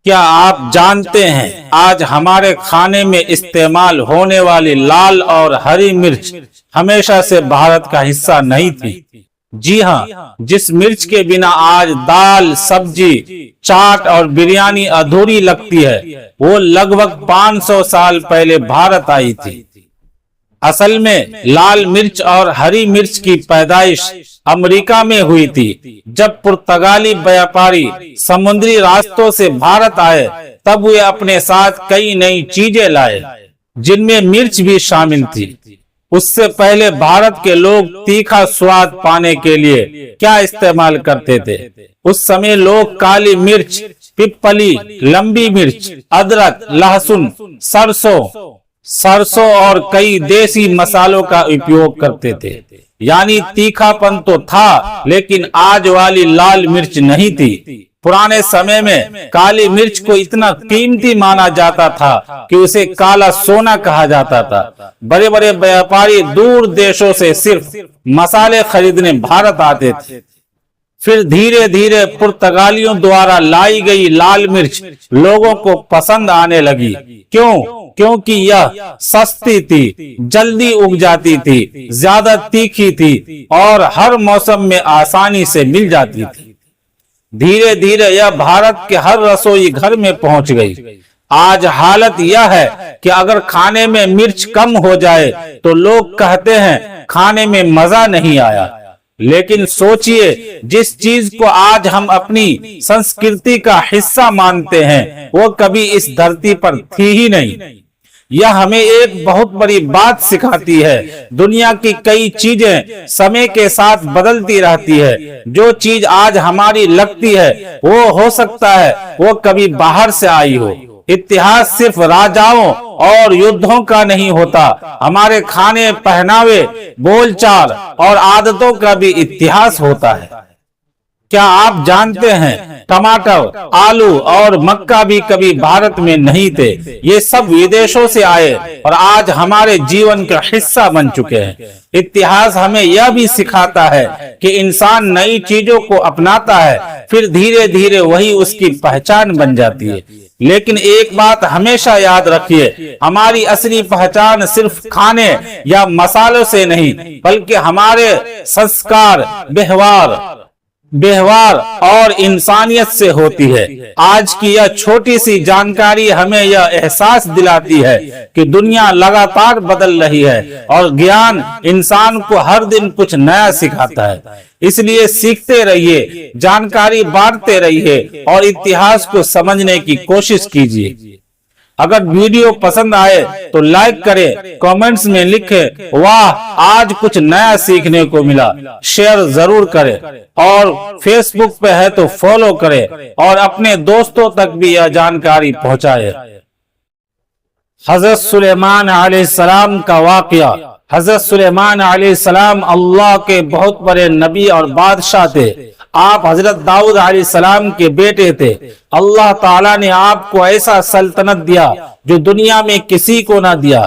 کیا آپ جانتے ہیں آج ہمارے کھانے میں استعمال ہونے والی لال اور ہری مرچ ہمیشہ سے بھارت کا حصہ نہیں تھی؟ جی ہاں، جس مرچ کے بنا آج دال، سبزی، چاٹ اور بریانی ادھوری لگتی ہے، وہ لگ بھگ 500 سال پہلے بھارت آئی تھی۔ اصل میں لال مرچ اور ہری مرچ کی پیدائش امریکہ میں ہوئی تھی۔ جب پرتگالی بیاپاری سمندری راستوں سے بھارت آئے تب وہ اپنے ساتھ کئی نئی چیزیں لائے جن میں مرچ بھی شامل تھی۔ اس سے پہلے بھارت کے لوگ تیکھا سواد پانے کے لیے کیا استعمال کرتے تھے؟ اس سمے لوگ کالی مرچ، پپلی، لمبی مرچ، ادرک، لہسن، سرسوں اور کئی دیسی مسالوں کا اپیوگ کرتے تھے۔ یعنی تیکھا پن تو تھا لیکن آج والی لال مرچ نہیں تھی۔ پرانے سمے میں کالی مرچ کو اتنا قیمتی مانا جاتا تھا کہ اسے کالا سونا کہا جاتا تھا۔ بڑے بڑے بیاپاری دور دیشوں سے صرف مسالے خریدنے بھارت آتے تھے۔ پھر دھیرے دھیرے پرتگالیوں دوارا لائی گئی لال مرچ لوگوں کو پسند آنے لگی۔ کیونکہ یہ سستی تھی، جلدی اگ جاتی تھی، زیادہ تیکھی تھی اور ہر موسم میں آسانی سے مل جاتی تھی۔ دھیرے دھیرے یہ بھارت کے ہر رسوئی گھر میں پہنچ گئی۔ آج حالت یہ ہے کہ اگر کھانے میں مرچ کم ہو جائے تو لوگ کہتے ہیں کھانے میں مزہ نہیں آیا۔ لیکن سوچئے، جس چیز کو آج ہم اپنی سنسکرتی کا حصہ مانتے ہیں وہ کبھی اس دھرتی پر تھی ہی نہیں۔ یہ ہمیں ایک بہت بڑی بات سکھاتی ہے۔ دنیا کی کئی چیزیں سمے کے ساتھ بدلتی رہتی ہے۔ جو چیز آج ہماری لگتی ہے وہ ہو سکتا ہے وہ کبھی باہر سے آئی ہو۔ اتہاس صرف راجاؤں اور یدھوں کا نہیں ہوتا، ہمارے کھانے، پہناوے، بول چال اور عادتوں کا بھی اتہاس ہوتا ہے۔ کیا آپ جانتے ہیں ٹماٹر، آلو اور مکا بھی کبھی بھارت میں نہیں تھے؟ یہ سب ودیشوں سے آئے اور آج ہمارے جیون کا حصہ بن چکے ہیں۔ اتہاس ہمیں یہ بھی سکھاتا ہے کہ انسان نئی چیزوں کو اپناتا ہے، پھر دھیرے دھیرے وہی اس کی پہچان بن جاتی ہے۔ لیکن ایک بات ہمیشہ یاد رکھیے، ہماری اصلی پہچان صرف کھانے یا مسالوں سے نہیں بلکہ ہمارے سنسکار، ویوہار اور انسانیت سے ہوتی ہے۔ آج کی یہ چھوٹی سی جانکاری ہمیں یہ احساس دلاتی ہے کہ دنیا لگاتار بدل رہی ہے اور گیان انسان کو ہر دن کچھ نیا سکھاتا ہے۔ اس لیے سیکھتے رہیے، جانکاری بانٹتے رہیے اور اتہاس کو سمجھنے کی کوشش کیجیے۔ اگر ویڈیو پسند آئے تو لائک کریں، کامنٹس میں لکھیں واہ آج کچھ نیا سیکھنے کو ملا، شیئر ضرور کریں اور فیس بک پہ ہے تو فالو کریں اور اپنے دوستوں تک بھی یہ جانکاری پہنچائیں۔ حضرت سلیمان علیہ السلام کا واقعہ۔ حضرت سلیمان علیہ السلام اللہ کے بہت بڑے نبی اور بادشاہ تھے۔ آپ حضرت داؤد علیہ السلام کے بیٹے تھے۔ اللہ تعالیٰ نے آپ کو ایسا سلطنت دیا جو دنیا میں کسی کو نہ دیا۔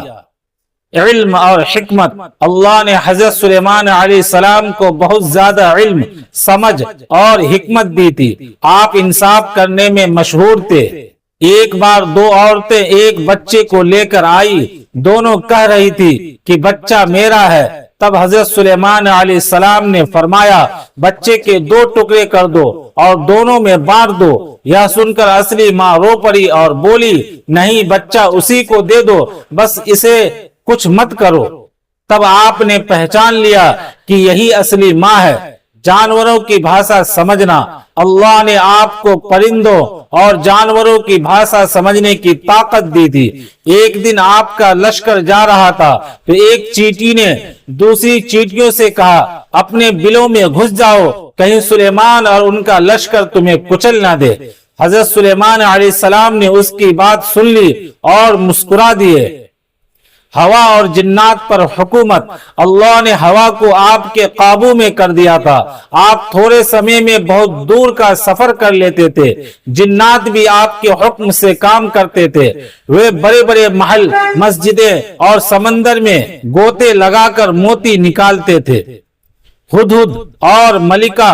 علم اور حکمت۔ اللہ نے حضرت سلیمان علیہ السلام کو بہت زیادہ علم، سمجھ اور حکمت دی تھی۔ آپ انصاف کرنے میں مشہور تھے۔ ایک بار دو عورتیں ایک بچے کو لے کر آئی، دونوں کہہ رہی تھی کہ بچہ میرا ہے۔ تب حضرت سلیمان علیہ السلام نے فرمایا بچے کے 2 ٹکڑے کر دو اور دونوں میں بانٹ دو۔ یہ سن کر اصلی ماں رو پڑی اور بولی نہیں، بچہ اسی کو دے دو، بس اسے کچھ مت کرو۔ تب آپ نے پہچان لیا کہ یہی اصلی ماں ہے۔ جانوروں کی بھاشا سمجھنا۔ اللہ نے آپ کو پرندوں اور جانوروں کی بھاشا سمجھنے کی طاقت دی تھی۔ ایک دن آپ کا لشکر جا رہا تھا تو ایک چیٹی نے دوسری چیٹیوں سے کہا اپنے بلوں میں گھس جاؤ، کہیں سلیمان اور ان کا لشکر تمہیں کچل نہ دے۔ حضرت سلیمان علیہ السلام نے اس کی بات سن لی اور مسکرا دیے۔ ہوا اور جنات پر حکومت۔ اللہ نے ہوا کو آپ کے قابو میں کر دیا تھا۔ آپ تھوڑے سمے میں بہت دور کا سفر کر لیتے تھے۔ جنات بھی آپ کے حکم سے کام کرتے تھے۔ وہ بڑے بڑے محل، مسجدیں اور سمندر میں گوتے لگا کر موتی نکالتے تھے۔ ہدہد اور ملکہ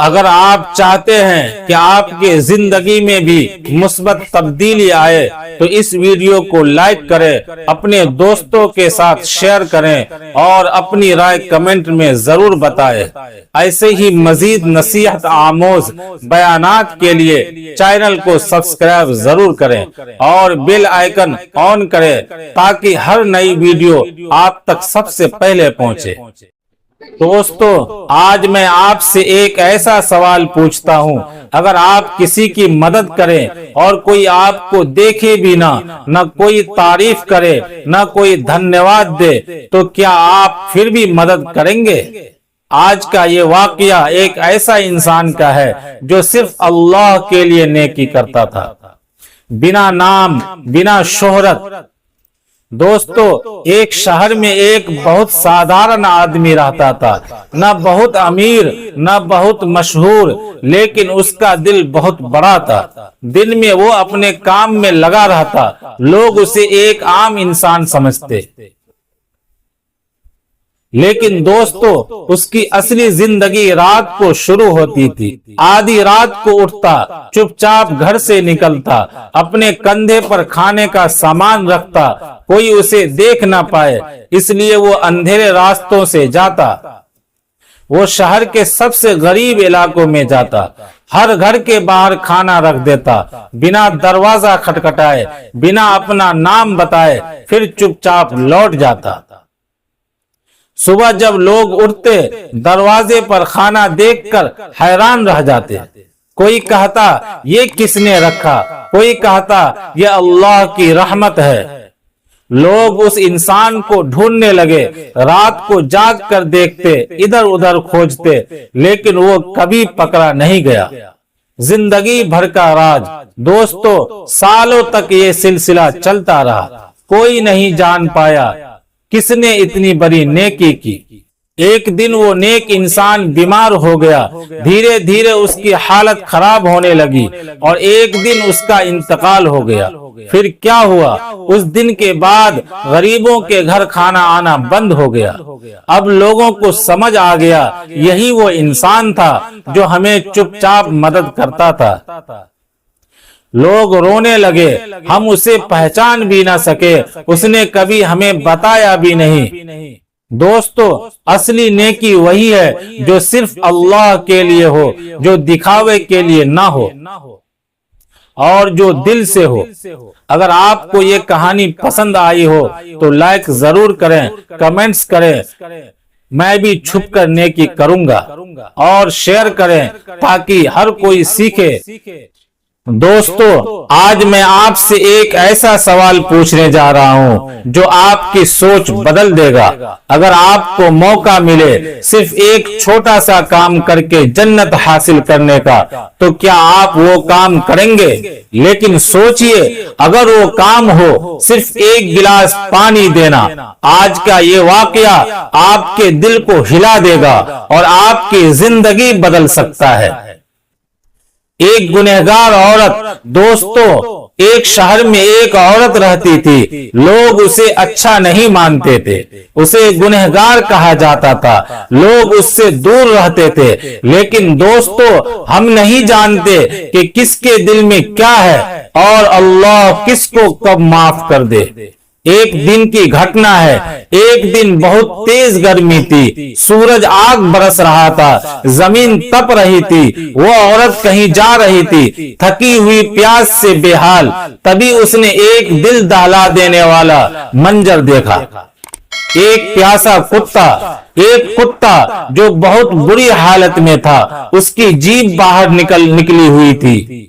اگر آپ چاہتے ہیں کہ آپ کے زندگی میں بھی مثبت تبدیلی آئے تو اس ویڈیو کو لائک کریں، اپنے دوستوں کے ساتھ شیئر کریں اور اپنی رائے کمنٹ میں ضرور بتائیں۔ ایسے ہی مزید نصیحت آموز بیانات کے لیے چینل کو سبسکرائب ضرور کریں اور بیل آئیکن آن کریں تاکہ ہر نئی ویڈیو آپ تک سب سے پہلے پہنچے۔ دوستو، آج میں آپ سے ایک ایسا سوال پوچھتا ہوں، اگر آپ کسی کی مدد کریں اور کوئی آپ کو دیکھے بھی نہ کوئی تعریف کرے، نہ کوئی دھنیواد دے، تو کیا آپ پھر بھی مدد کریں گے؟ آج کا یہ واقعہ ایک ایسا انسان کا ہے جو صرف اللہ کے لیے نیکی کرتا تھا، بنا نام، بنا شہرت۔ دوستو، ایک شہر میں ایک بہت سادھارن آدمی رہتا تھا، نہ بہت امیر نہ بہت مشہور، لیکن اس کا دل بہت بڑا تھا۔ دن میں وہ اپنے کام میں لگا رہتا، لوگ اسے ایک عام انسان سمجھتے، لیکن دوستو اس کی اصلی زندگی رات کو شروع ہوتی تھی۔ آدھی رات کو اٹھتا، چپ چاپ گھر سے نکلتا، اپنے کندھے پر کھانے کا سامان رکھتا، کوئی اسے دیکھ نہ پائے، اس لیے وہ اندھیرے راستوں سے جاتا۔ وہ شہر کے سب سے غریب علاقوں میں جاتا، ہر گھر کے باہر کھانا رکھ دیتا، بنا دروازہ کھٹکھٹائے، بنا اپنا نام بتائے، پھر چپ چاپ لوٹ جاتا۔ صبح جب لوگ اٹھتے، دروازے پر کھانا دیکھ کر حیران رہ جاتے۔ کوئی کہتا یہ کس نے رکھا، کوئی کہتا یہ اللہ کی رحمت ہے۔ لوگ اس انسان کو ڈھونڈنے لگے، رات کو جاگ کر دیکھتے، ادھر ادھر کھوجتے، لیکن وہ کبھی پکڑا نہیں گیا۔ زندگی بھر کا راز۔ دوستو، سالوں تک یہ سلسلہ چلتا رہا، کوئی نہیں جان پایا کس نے اتنی بڑی نیکی کی۔ ایک دن وہ نیک انسان بیمار ہو گیا، دھیرے دھیرے اس کی حالت خراب ہونے لگی اور ایک دن اس کا انتقال ہو گیا۔ پھر کیا ہوا؟ اس دن کے بعد غریبوں کے گھر کھانا آنا بند ہو گیا۔ اب لوگوں کو سمجھ آ گیا یہی وہ انسان تھا جو ہمیں چپ چاپ مدد کرتا تھا۔ لوگ رونے لگے، ہم اسے پہچان بھی نہ سکے، اس نے کبھی ہمیں بتایا بھی نہیں۔ دوستو، اصلی نیکی وہی ہے جو صرف اللہ کے لیے ہو، جو دکھاوے کے لیے نہ ہو اور جو دل سے ہو۔ اگر آپ کو یہ کہانی پسند آئی ہو تو لائک ضرور کریں، کمنٹس کریں، میں بھی چھپ کر نیکی کروں گا، اور شیئر کریں تاکہ ہر کوئی سیکھے۔ دوستو، آج میں آپ سے ایک ایسا سوال پوچھنے جا رہا ہوں جو آپ کی سوچ بدل دے گا۔ اگر آپ کو موقع ملے صرف ایک چھوٹا سا کام کر کے جنت حاصل کرنے کا، تو کیا آپ وہ کام کریں گے؟ لیکن سوچئے، اگر وہ کام ہو صرف ایک گلاس پانی دینا، آج کا یہ واقعہ آپ کے دل کو ہلا دے گا اور آپ کی زندگی بدل سکتا ہے۔ ایک گنہگار عورت۔ دوستو، ایک شہر میں ایک عورت رہتی تھی، لوگ اسے اچھا نہیں مانتے تھے، اسے گنہگار کہا جاتا تھا، لوگ اس سے دور رہتے تھے، لیکن دوستو ہم نہیں جانتے کہ کس کے دل میں کیا ہے اور اللہ کس کو کب معاف کر دے۔ ایک دن کی گھٹنا ہے، ایک دن بہت تیز گرمی تھی، سورج آگ برس رہا تھا، زمین تپ رہی تھی، وہ عورت کہیں جا رہی تھی، تھکی ہوئی پیاس سے بے حال۔ تبھی اس نے ایک دل دہلا دینے والا منظر دیکھا۔ ایک پیاسا کتا، ایک کتا جو بہت بری حالت میں تھا، اس کی جیب باہر نکلی ہوئی تھی،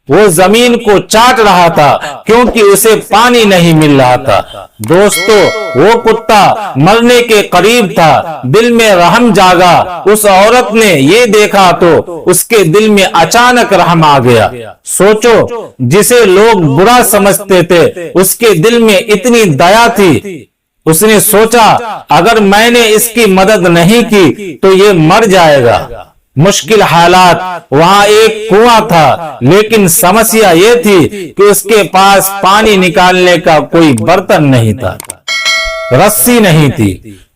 وہ زمین کو چاٹ رہا تھا کیونکہ اسے پانی نہیں مل رہا تھا۔ دوستو، وہ کتا مرنے کے قریب تھا، دل میں رحم جاگا۔ اس عورت نے یہ دیکھا تو اس کے دل میں اچانک رحم آ گیا۔ سوچو، جسے لوگ برا سمجھتے تھے اس کے دل میں اتنی دیا تھی۔ اس نے سوچا اگر میں نے اس کی مدد نہیں کی تو یہ مر جائے گا۔ مشکل حالات، وہاں ایک کنواں تھا، لیکن سمسیا یہ تھی کہ اس کے پاس پانی نکالنے کا کوئی برتن نہیں تھا، رسی نہیں تھی،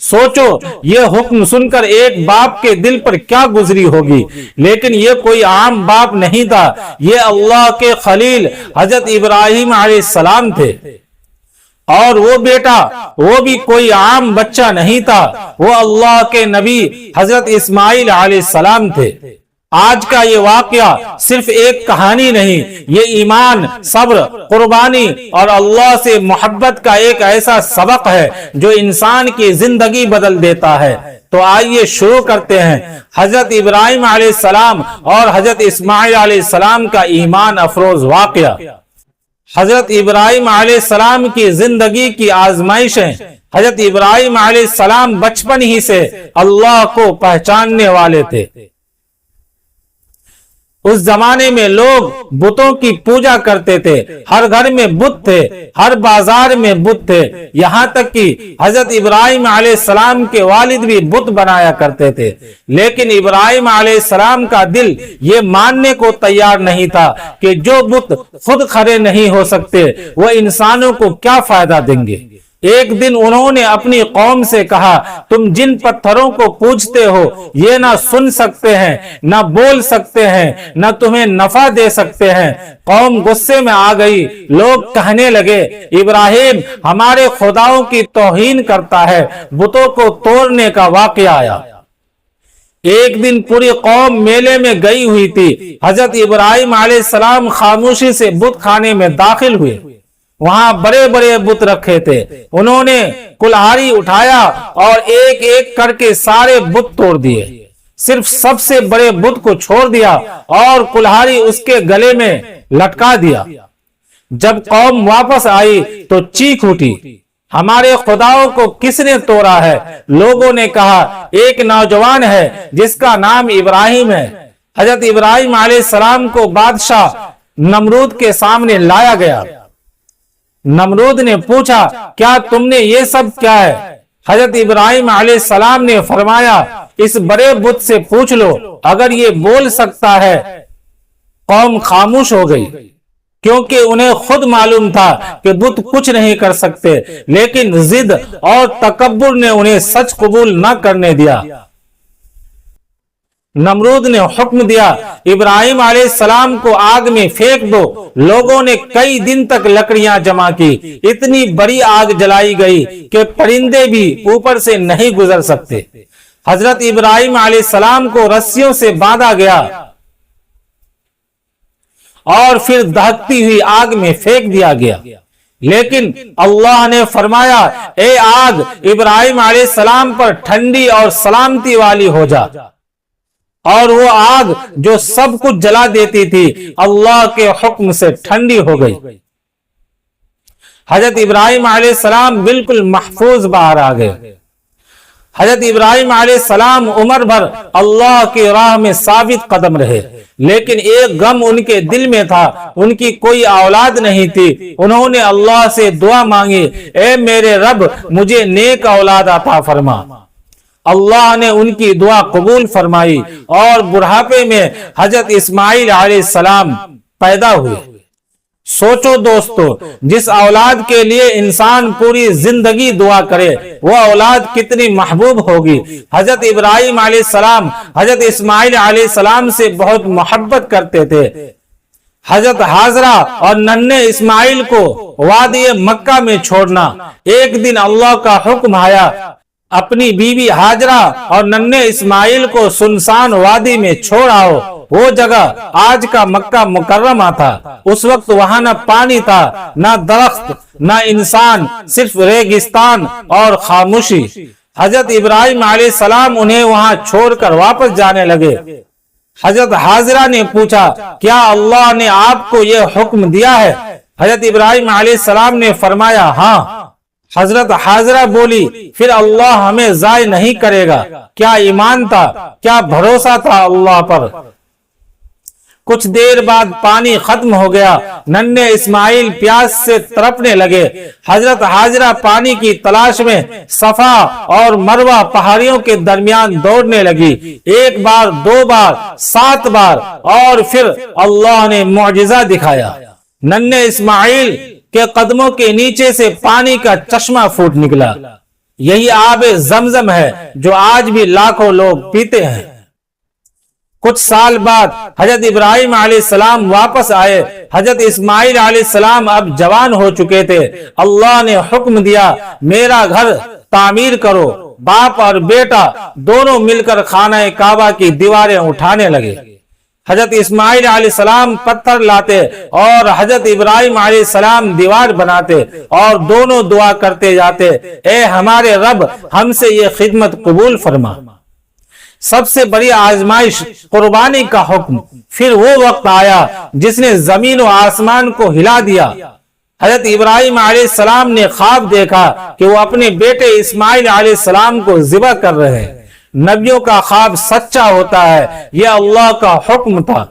سوچو یہ حکم سن کر ایک باپ کے دل پر کیا گزری ہوگی، لیکن یہ کوئی عام باپ نہیں تھا، یہ اللہ کے خلیل حضرت ابراہیم علیہ السلام تھے، اور وہ بیٹا وہ بھی کوئی عام بچہ نہیں تھا، وہ اللہ کے نبی حضرت اسماعیل علیہ السلام تھے۔ آج کا یہ واقعہ صرف ایک کہانی نہیں، یہ ایمان، صبر، قربانی اور اللہ سے محبت کا ایک ایسا سبق ہے جو انسان کی زندگی بدل دیتا ہے۔ تو آئیے شروع کرتے ہیں حضرت ابراہیم علیہ السلام اور حضرت اسماعیل علیہ السلام کا ایمان افروز واقعہ۔ حضرت ابراہیم علیہ السلام کی زندگی کی آزمائشیں۔ حضرت ابراہیم علیہ السلام بچپن ہی سے اللہ کو پہچاننے والے تھے۔ اس زمانے میں لوگ بتوں کی پوجا کرتے تھے، ہر گھر میں بت تھے، ہر بازار میں بت تھے، یہاں تک کہ حضرت ابراہیم علیہ السلام کے والد بھی بت بنایا کرتے تھے۔ لیکن ابراہیم علیہ السلام کا دل یہ ماننے کو تیار نہیں تھا کہ جو بت خود کھڑے نہیں ہو سکتے وہ انسانوں کو کیا فائدہ دیں گے۔ ایک دن انہوں نے اپنی قوم سے کہا، تم جن پتھروں کو پوجتے ہو یہ نہ سن سکتے ہیں، نہ بول سکتے ہیں، نہ تمہیں نفع دے سکتے ہیں۔ قوم غصے میں آ گئی، لوگ کہنے لگے، ابراہیم ہمارے خداؤں کی توہین کرتا ہے۔ بتوں کو توڑنے کا واقعہ آیا۔ ایک دن پوری قوم میلے میں گئی ہوئی تھی، حضرت ابراہیم علیہ السلام خاموشی سے بت خانے میں داخل ہوئے۔ وہاں بڑے بڑے بت رکھے تھے، انہوں نے کلہاڑی اٹھایا اور ایک ایک کر کے سارے بت توڑ دیے، صرف سب سے بڑے بت کو چھوڑ دیا اور کلہاڑی اس کے گلے میں لٹکا دیا۔ جب قوم واپس آئی تو چیخ اٹھی، ہمارے خداؤں کو کس نے توڑا ہے؟ لوگوں نے کہا، ایک نوجوان ہے جس کا نام ابراہیم ہے۔ حضرت ابراہیم علیہ السلام کو بادشاہ نمرود کے سامنے لایا گیا۔ نمرود نے پوچھا، کیا تم نے یہ سب کیا ہے؟ حضرت ابراہیم علیہ السلام نے فرمایا، اس بڑے بت سے پوچھ لو، اگر یہ بول سکتا ہے۔ قوم خاموش ہو گئی، کیونکہ انہیں خود معلوم تھا کہ بت کچھ نہیں کر سکتے، لیکن ضد اور تکبر نے انہیں سچ قبول نہ کرنے دیا۔ نمرود نے حکم دیا، ابراہیم علیہ السلام کو آگ میں پھینک دو۔ لوگوں نے کئی دن تک لکڑیاں جمع کی، اتنی بڑی آگ جلائی گئی کہ پرندے بھی اوپر سے نہیں گزر سکتے۔ حضرت ابراہیم علیہ السلام کو رسیوں سے باندھا گیا اور پھر دہکتی ہوئی آگ میں پھینک دیا گیا۔ لیکن اللہ نے فرمایا، اے آگ ابراہیم علیہ السلام پر ٹھنڈی اور سلامتی والی ہو جا۔ اور وہ آگ جو سب کچھ جلا دیتی تھی اللہ کے حکم سے ٹھنڈی ہو گئی۔ حضرت ابراہیم علیہ السلام بالکل محفوظ باہر آ گئے۔ حضرت ابراہیم علیہ السلام عمر بھر اللہ کی راہ میں ثابت قدم رہے، لیکن ایک غم ان کے دل میں تھا، ان کی کوئی اولاد نہیں تھی۔ انہوں نے اللہ سے دعا مانگی، اے میرے رب مجھے نیک اولاد عطا فرما۔ اللہ نے ان کی دعا قبول فرمائی اور بڑھاپے میں حضرت اسماعیل علیہ السلام پیدا ہوئے۔ سوچو دوستو، جس اولاد کے لیے انسان پوری زندگی دعا کرے وہ اولاد کتنی محبوب ہوگی۔ حضرت ابراہیم علیہ السلام حضرت اسماعیل علیہ السلام سے بہت محبت کرتے تھے۔ حضرت حاجرہ اور ننھے اسماعیل کو وادی مکہ میں چھوڑنا۔ ایک دن اللہ کا حکم آیا، اپنی بیوی حاجرہ اور ننھے اسماعیل کو سنسان وادی میں چھوڑ آؤ۔ وہ جگہ آج کا مکہ مکرمہ تھا۔ اس وقت وہاں نہ پانی تھا، نہ درخت، نہ انسان، صرف ریگستان اور خاموشی۔ حضرت ابراہیم علیہ السلام انہیں وہاں چھوڑ کر واپس جانے لگے۔ حضرت حاجرہ نے پوچھا، کیا اللہ نے آپ کو یہ حکم دیا ہے؟ حضرت ابراہیم علیہ السلام نے فرمایا، ہاں۔ حضرت حاجرہ بولی، پھر اللہ ہمیں ضائع نہیں کرے گا۔ کیا ایمان تھا، کیا بھروسہ تھا اللہ پر۔ کچھ دیر بعد پانی ختم ہو گیا، ننھے اسماعیل پیاس سے تڑپنے لگے۔ حضرت حاجرہ پانی کی تلاش میں صفا اور مروہ پہاڑیوں کے درمیان دوڑنے لگی، ایک بار، دو بار، 7 بار، اور پھر اللہ نے معجزہ دکھایا۔ ننھے اسماعیل کے قدموں کے نیچے سے پانی کا چشمہ پھوٹ نکلا۔ یہی آب زمزم ہے جو آج بھی لاکھوں لوگ پیتے ہیں۔ کچھ سال بعد حضرت ابراہیم علیہ السلام واپس آئے۔ حضرت اسماعیل علیہ السلام اب جوان ہو چکے تھے۔ اللہ نے حکم دیا میرا گھر تعمیر کرو۔ باپ اور بیٹا دونوں مل کر خانہ کعبہ کی دیواریں اٹھانے لگے۔ حضرت اسماعیل علیہ السلام پتھر لاتے اور حضرت ابراہیم علیہ السلام دیوار بناتے اور دونوں دعا کرتے جاتے، اے ہمارے رب ہم سے یہ خدمت قبول فرما۔ سب سے بڑی آزمائش قربانی کا حکم۔ پھر وہ وقت آیا جس نے زمین و آسمان کو ہلا دیا۔ حضرت ابراہیم علیہ السلام نے خواب دیکھا کہ وہ اپنے بیٹے اسماعیل علیہ السلام کو ذبح کر رہے ہیں۔ نبیوں کا خواب سچا ہوتا ہے، یہ اللہ کا حکم تھا۔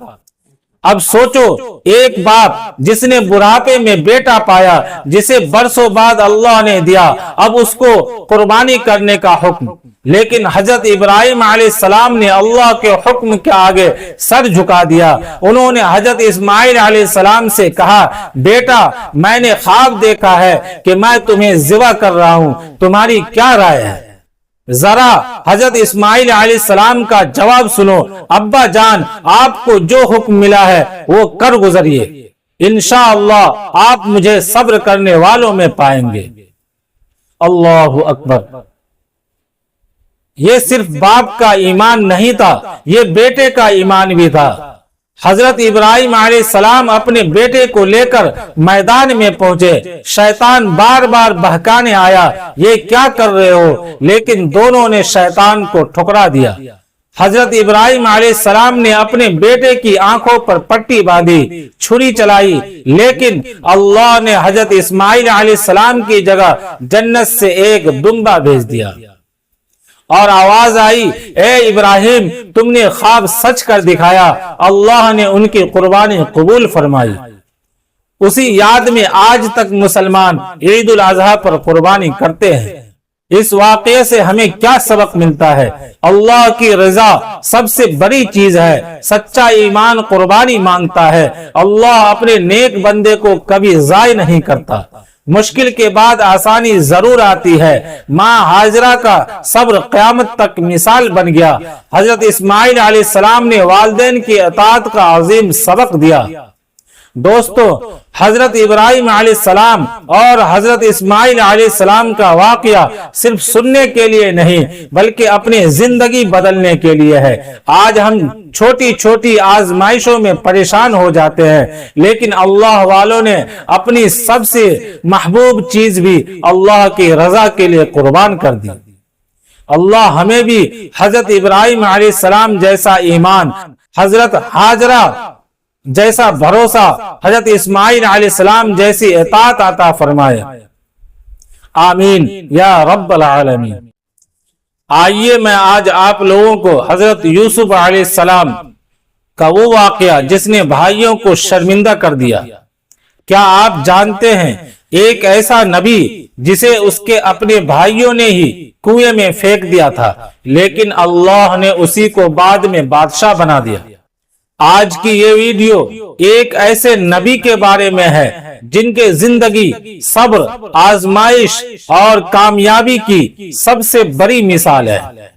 اب سوچو، ایک باپ جس نے بڑھاپے میں بیٹا پایا جسے برسوں بعد اللہ نے دیا، اب اس کو قربانی کرنے کا حکم۔ لیکن حضرت ابراہیم علیہ السلام نے اللہ کے حکم کے آگے سر جھکا دیا۔ انہوں نے حضرت اسماعیل علیہ السلام سے کہا، بیٹا میں نے خواب دیکھا ہے کہ میں تمہیں ذبح کر رہا ہوں، تمہاری کیا رائے ہے؟ ذرا حضرت اسماعیل علیہ السلام کا جواب سنو، ابا جان آپ کو جو حکم ملا ہے وہ کر گزریے، انشاءاللہ آپ مجھے صبر کرنے والوں میں پائیں گے۔ اللہ اکبر۔ یہ صرف باپ کا ایمان نہیں تھا، یہ بیٹے کا ایمان بھی تھا۔ حضرت ابراہیم علیہ السلام اپنے بیٹے کو لے کر میدان میں پہنچے۔ شیطان بار بار بہکانے آیا، یہ کیا کر رہے ہو؟ لیکن دونوں نے شیطان کو ٹھکرا دیا۔ حضرت ابراہیم علیہ السلام نے اپنے بیٹے کی آنکھوں پر پٹی باندھی، چھری چلائی، لیکن اللہ نے حضرت اسماعیل علیہ السلام کی جگہ جنت سے ایک دمبا بھیج دیا اور آواز آئی، اے ابراہیم تم نے خواب سچ کر دکھایا۔ اللہ نے ان کی قربانی قبول فرمائی۔ اسی یاد میں آج تک مسلمان عید الاضحیٰ پر قربانی کرتے ہیں۔ اس واقعے سے ہمیں کیا سبق ملتا ہے؟ اللہ کی رضا سب سے بڑی چیز ہے۔ سچا ایمان قربانی مانگتا ہے۔ اللہ اپنے نیک بندے کو کبھی ضائع نہیں کرتا۔ مشکل کے بعد آسانی ضرور آتی ہے۔ ماں ہاجرہ کا صبر قیامت تک مثال بن گیا۔ حضرت اسماعیل علیہ السلام نے والدین کی اطاعت کا عظیم سبق دیا۔ دوستو، حضرت ابراہیم علیہ السلام اور حضرت اسماعیل علیہ السلام کا واقعہ صرف سننے کے لیے نہیں بلکہ اپنی زندگی بدلنے کے لیے ہے۔ آج ہم چھوٹی چھوٹی آزمائشوں میں پریشان ہو جاتے ہیں، لیکن اللہ والوں نے اپنی سب سے محبوب چیز بھی اللہ کی رضا کے لیے قربان کر دی۔ اللہ ہمیں بھی حضرت ابراہیم علیہ السلام جیسا ایمان، حضرت ہاجرہ جیسا بھروسہ، حضرت اسماعیل علیہ السلام جیسی اطاعت عطا فرمائے، آمین یا رب العالمین۔ آئیے میں آج آپ لوگوں کو حضرت یوسف علیہ السلام کا وہ واقعہ جس نے بھائیوں کو شرمندہ کر دیا۔ کیا آپ جانتے ہیں ایک ایسا نبی جسے اس کے اپنے بھائیوں نے ہی کنویں میں پھینک دیا تھا، لیکن اللہ نے اسی کو بعد میں بادشاہ بنا دیا۔ آج کی یہ ویڈیو ایک ایسے نبی کے بارے میں ہے جن کے زندگی صبر، آزمائش اور کامیابی کی سب سے بڑی مثال ہے۔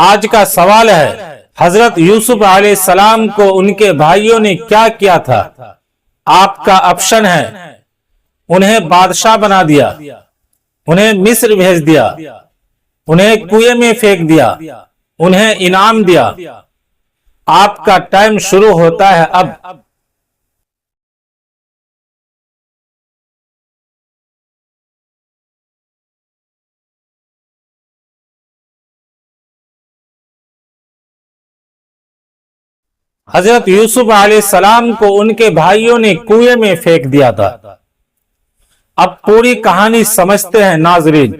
آج کا سوال ہے، حضرت یوسف علیہ السلام کو ان کے بھائیوں نے کیا کیا تھا؟ آپ کا آپشن ہے، انہیں بادشاہ بنا دیا، انہیں مصر بھیج دیا، انہیں کنویں میں پھینک دیا، انہیں انعام دیا۔ آپ کا ٹائم شروع ہوتا ہے اب۔ حضرت یوسف علیہ السلام کو ان کے بھائیوں نے کنویں میں پھینک دیا تھا۔ اب پوری کہانی سمجھتے ہیں ناظرین۔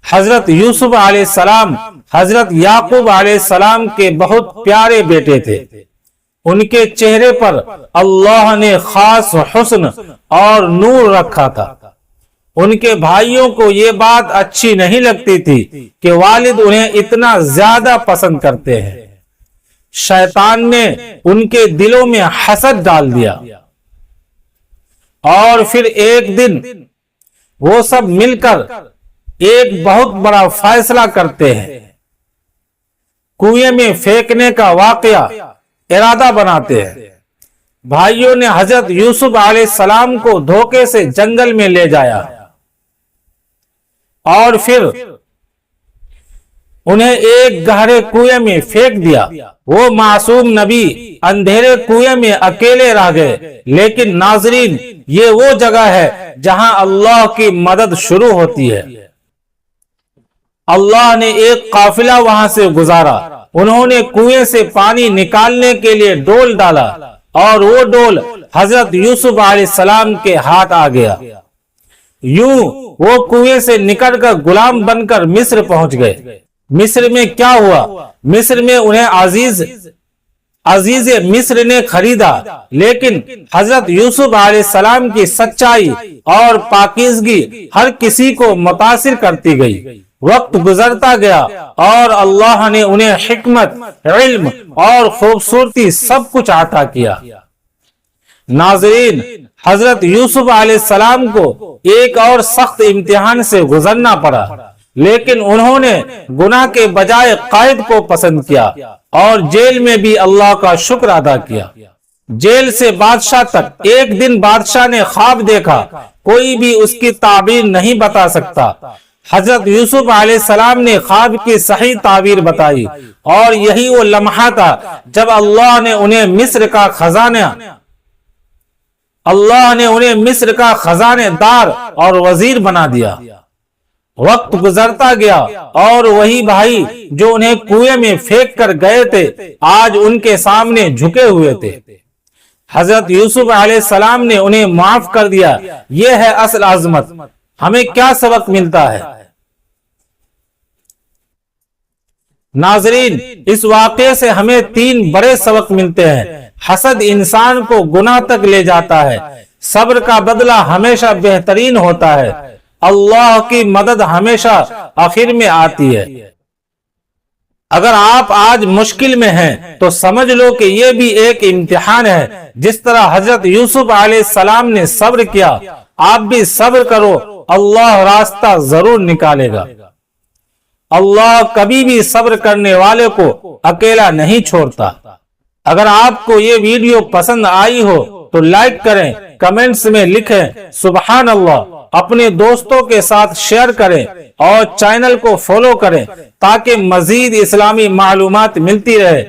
حضرت یوسف علیہ السلام حضرت یعقوب علیہ السلام کے بہت پیارے بیٹے تھے۔ ان کے چہرے پر اللہ نے خاص حسن اور نور رکھا تھا۔ ان کے بھائیوں کو یہ بات اچھی نہیں لگتی تھی کہ والد انہیں اتنا زیادہ پسند کرتے ہیں۔ شیطان نے ان کے دلوں میں حسد ڈال دیا، اور پھر ایک دن وہ سب مل کر ایک بہت بڑا فیصلہ کرتے ہیں، کنویں میں پھینکنے کا واقعہ ارادہ بناتے ہیں۔ بھائیوں نے حضرت یوسف علیہ السلام کو دھوکے سے جنگل میں لے جایا اور پھر انہیں ایک گہرے کنویں میں پھینک دیا۔ وہ معصوم نبی اندھیرے کنویں میں اکیلے رہ گئے، لیکن ناظرین، یہ وہ جگہ ہے جہاں اللہ کی مدد شروع ہوتی ہے۔ اللہ نے ایک قافلہ وہاں سے گزارا، انہوں نے کنویں سے پانی نکالنے کے لیے ڈول ڈالا اور وہ ڈول حضرت یوسف علیہ السلام کے ہاتھ آ گیا۔ یوں وہ کنویں سے نکل کر غلام بن کر مصر پہنچ گئے۔ مصر میں کیا ہوا؟ مصر میں انہیں عزیز مصر نے خریدا، لیکن حضرت یوسف علیہ السلام کی سچائی اور پاکیزگی ہر کسی کو متاثر کرتی گئی۔ وقت گزرتا گیا اور اللہ نے انہیں حکمت، علم اور خوبصورتی سب کچھ عطا کیا۔ ناظرین، حضرت یوسف علیہ السلام کو ایک اور سخت امتحان سے گزرنا پڑا، لیکن انہوں نے گناہ کے بجائے قید کو پسند کیا اور جیل میں بھی اللہ کا شکر ادا کیا۔ جیل سے بادشاہ تک، ایک دن بادشاہ نے خواب دیکھا، کوئی بھی اس کی تعبیر نہیں بتا سکتا۔ حضرت یوسف علیہ السلام نے خواب کی صحیح تعبیر بتائی، اور یہی وہ لمحہ تھا جب اللہ نے انہیں مصر کا خزانہ دار اور وزیر بنا دیا۔ وقت گزرتا گیا اور وہی بھائی جو انہیں کنویں میں پھینک کر گئے تھے آج ان کے سامنے جھکے ہوئے تھے۔ حضرت یوسف علیہ السلام نے انہیں معاف کر دیا۔ یہ ہے اصل عظمت۔ ہمیں کیا سبق ملتا ہے؟ ناظرین، اس واقعے سے ہمیں 3 بڑے سبق ملتے ہیں۔ حسد انسان کو گناہ تک لے جاتا ہے، صبر کا بدلہ ہمیشہ بہترین ہوتا ہے، اللہ کی مدد ہمیشہ آخر میں آتی ہے۔ اگر آپ آج مشکل میں ہیں تو سمجھ لو کہ یہ بھی ایک امتحان ہے۔ جس طرح حضرت یوسف علیہ السلام نے صبر کیا، آپ بھی صبر کرو، اللہ راستہ ضرور نکالے گا۔ اللہ کبھی بھی صبر کرنے والے کو اکیلا نہیں چھوڑتا۔ اگر آپ کو یہ ویڈیو پسند آئی ہو تو لائک کریں، کمنٹس میں لکھیں سبحان اللہ، اپنے دوستوں کے ساتھ شیئر کریں اور چینل کو فالو کریں تاکہ مزید اسلامی معلومات ملتی رہے۔